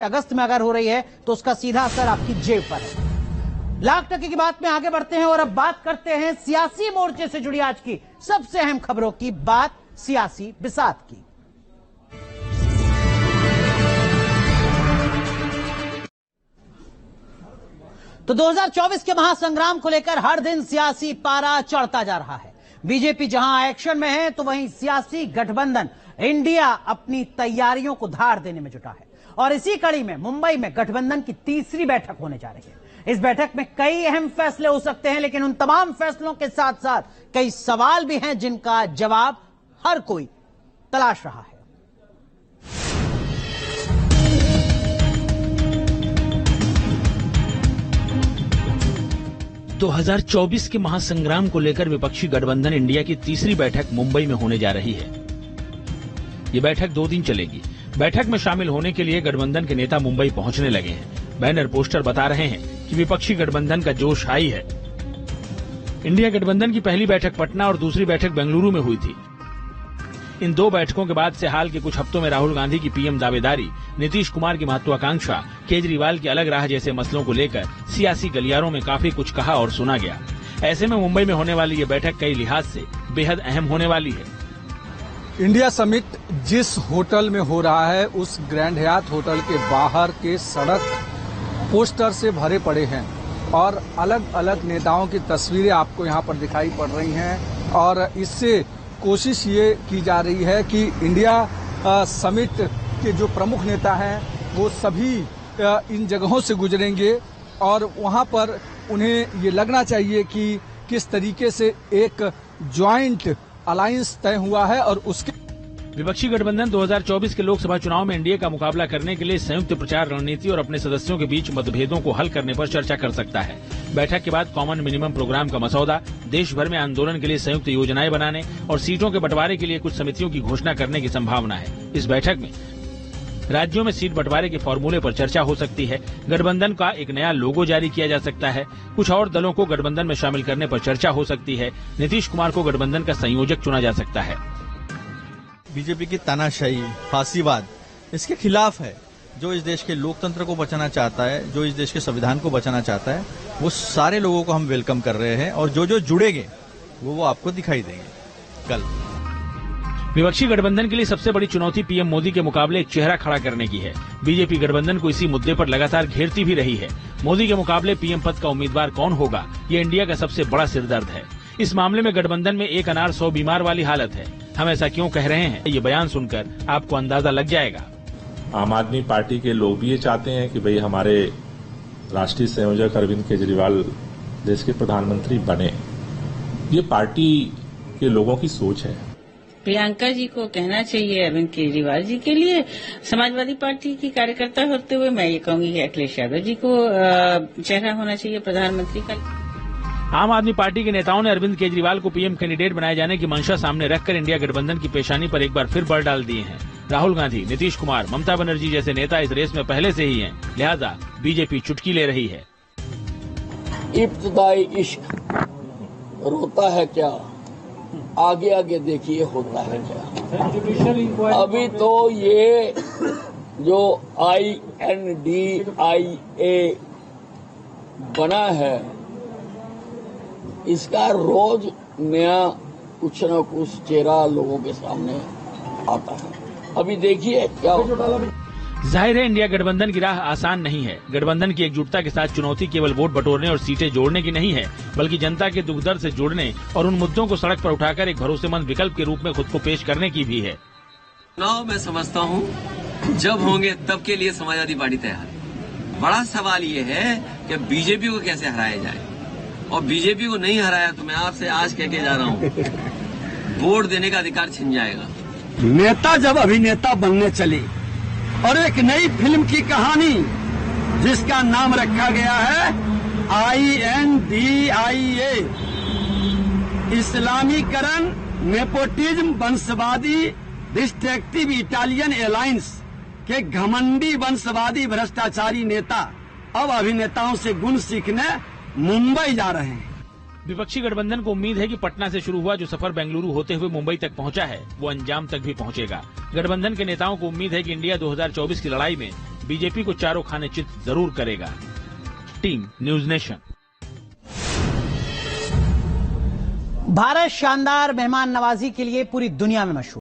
अगस्त में अगर हो रही है तो उसका सीधा असर आपकी जेब पर है। लाख टके की बात में आगे बढ़ते हैं और अब बात करते हैं सियासी मोर्चे से जुड़ी आज की सबसे अहम खबरों की। बात सियासी बिसात की। तो 2024 के महासंग्राम को लेकर हर दिन सियासी पारा चढ़ता जा रहा है। बीजेपी जहां एक्शन में है तो वहीं सियासी गठबंधन इंडिया अपनी तैयारियों को धार देने में जुटा है। और इसी कड़ी में मुंबई में गठबंधन की तीसरी बैठक होने जा रही है। इस बैठक में कई अहम फैसले हो सकते हैं, लेकिन उन तमाम फैसलों के साथ साथ कई सवाल भी हैं जिनका जवाब हर कोई तलाश रहा है। तो 2024 के महासंग्राम को लेकर विपक्षी गठबंधन इंडिया की तीसरी बैठक मुंबई में होने जा रही है। ये बैठक 2 दिन चलेगी। बैठक में शामिल होने के लिए गठबंधन के नेता मुंबई पहुंचने लगे हैं। बैनर पोस्टर बता रहे हैं कि विपक्षी गठबंधन का जोश हाई है। इंडिया गठबंधन की पहली बैठक पटना और दूसरी बैठक बेंगलुरु में हुई थी। इन 2 बैठकों के बाद से हाल के कुछ हफ्तों में राहुल गांधी की पीएम दावेदारी, नीतीश कुमार की महत्वाकांक्षा, केजरीवाल की अलग राह जैसे मसलों को लेकर सियासी गलियारों में काफी कुछ कहा और सुना गया। ऐसे में मुंबई में होने वाली ये बैठक कई लिहाज से बेहद अहम होने वाली है। इंडिया समिट जिस होटल में हो रहा है उस ग्रैंड हयात होटल के बाहर के सड़क पोस्टर से भरे पड़े हैं और अलग अलग नेताओं की तस्वीरें आपको यहां पर दिखाई पड़ रही हैं। और इससे कोशिश ये की जा रही है कि इंडिया समिट के जो प्रमुख नेता हैं वो सभी इन जगहों से गुजरेंगे और वहां पर उन्हें ये लगना चाहिए कि किस तरीके से एक ज्वाइंट अलायंस तय हुआ है। और उसके विपक्षी गठबंधन 2024 के लोकसभा चुनाव में एनडीए का मुकाबला करने के लिए संयुक्त प्रचार रणनीति और अपने सदस्यों के बीच मतभेदों को हल करने पर चर्चा कर सकता है। बैठक के बाद कॉमन मिनिमम प्रोग्राम का मसौदा, देश भर में आंदोलन के लिए संयुक्त योजनाएं बनाने और सीटों के बंटवारे के लिए कुछ समितियों की घोषणा करने की संभावना है। इस बैठक में राज्यों में सीट बंटवारे के फॉर्मूले पर चर्चा हो सकती है। गठबंधन का एक नया लोगो जारी किया जा सकता है। कुछ और दलों को गठबंधन में शामिल करने पर चर्चा हो सकती है। नीतीश कुमार को गठबंधन का संयोजक चुना जा सकता है। बीजेपी की तानाशाही, फांसीवाद इसके खिलाफ है। जो इस देश के लोकतंत्र को बचाना चाहता है, जो इस देश के संविधान को बचाना चाहता है, वो सारे लोगों को हम वेलकम कर रहे हैं और जो जुड़ेंगे वो आपको दिखाई देंगे कल। विपक्षी गठबंधन के लिए सबसे बड़ी चुनौती पीएम मोदी के मुकाबले एक चेहरा खड़ा करने की है। बीजेपी गठबंधन को इसी मुद्दे पर लगातार घेरती भी रही है। मोदी के मुकाबले पीएम पद का उम्मीदवार कौन होगा, ये इंडिया का सबसे बड़ा सिरदर्द है। इस मामले में गठबंधन में एक अनार 100 बीमार वाली हालत है। हम ऐसा क्यों कह रहे हैं, ये बयान सुनकर आपको अंदाजा लग जाएगा। आम आदमी पार्टी के लोग भी ये चाहते हैं कि भाई हमारे राष्ट्रीय संयोजक अरविंद केजरीवाल देश के प्रधानमंत्री बने। ये पार्टी के लोगों की सोच है। प्रियंका जी को कहना चाहिए अरविंद केजरीवाल जी के लिए, समाजवादी पार्टी की कार्यकर्ता होते हुए मैं ये कहूंगी कि अखिलेश यादव जी को चेहरा होना चाहिए प्रधानमंत्री का। आम आदमी पार्टी के नेताओं ने अरविंद केजरीवाल को पीएम कैंडिडेट बनाए जाने की मंशा सामने रखकर इंडिया गठबंधन की पेशानी पर एक बार फिर बल डाल दिए हैं। राहुल गांधी, नीतीश कुमार, ममता बनर्जी जैसे नेता इस रेस में पहले से ही हैं, लिहाजा बीजेपी चुटकी ले रही है। इब्तिदाई इश्क रोता है क्या, आगे आगे देखिए होता है क्या। अभी तो ये जो INDIA बना है इसका रोज नया कुछ न कुछ चेहरा लोगों के सामने आता है। अभी देखिए क्या होता है। जाहिर है इंडिया गठबंधन की राह आसान नहीं है। गठबंधन की एकजुटता के साथ चुनौती केवल वोट बटोरने और सीटें जोड़ने की नहीं है, बल्कि जनता के दुख दर्द से जुड़ने और उन मुद्दों को सड़क पर उठाकर एक भरोसेमंद विकल्प के रूप में खुद को पेश करने की भी है। चुनाव मैं समझता हूँ जब होंगे तब के लिए समाजवादी पार्टी तैयार है। बड़ा सवाल ये है कि बीजेपी को कैसे हराया जाए, और बीजेपी को नहीं हराया तो मैं आपसे आज कह के जा रहा हूँ वोट देने का अधिकार छिन जाएगा। नेता जब अभिनेता बनने चले और एक नई फिल्म की कहानी जिसका नाम रखा गया है INDIA, इस्लामीकरण, नेपोटिज्म, वंशवादी, डिस्ट्रक्टिव इटालियन एलायंस के घमंडी वंशवादी भ्रष्टाचारी नेता अब अभिनेताओं से गुण सीखने मुंबई जा रहे हैं। विपक्षी गठबंधन को उम्मीद है कि पटना से शुरू हुआ जो सफर बेंगलुरु होते हुए मुंबई तक पहुंचा है वो अंजाम तक भी पहुंचेगा। गठबंधन के नेताओं को उम्मीद है कि इंडिया 2024 की लड़ाई में बीजेपी को चारों खाने चित जरूर करेगा। Team news nation. भारत शानदार मेहमान नवाजी के लिए पूरी दुनिया में मशहूर।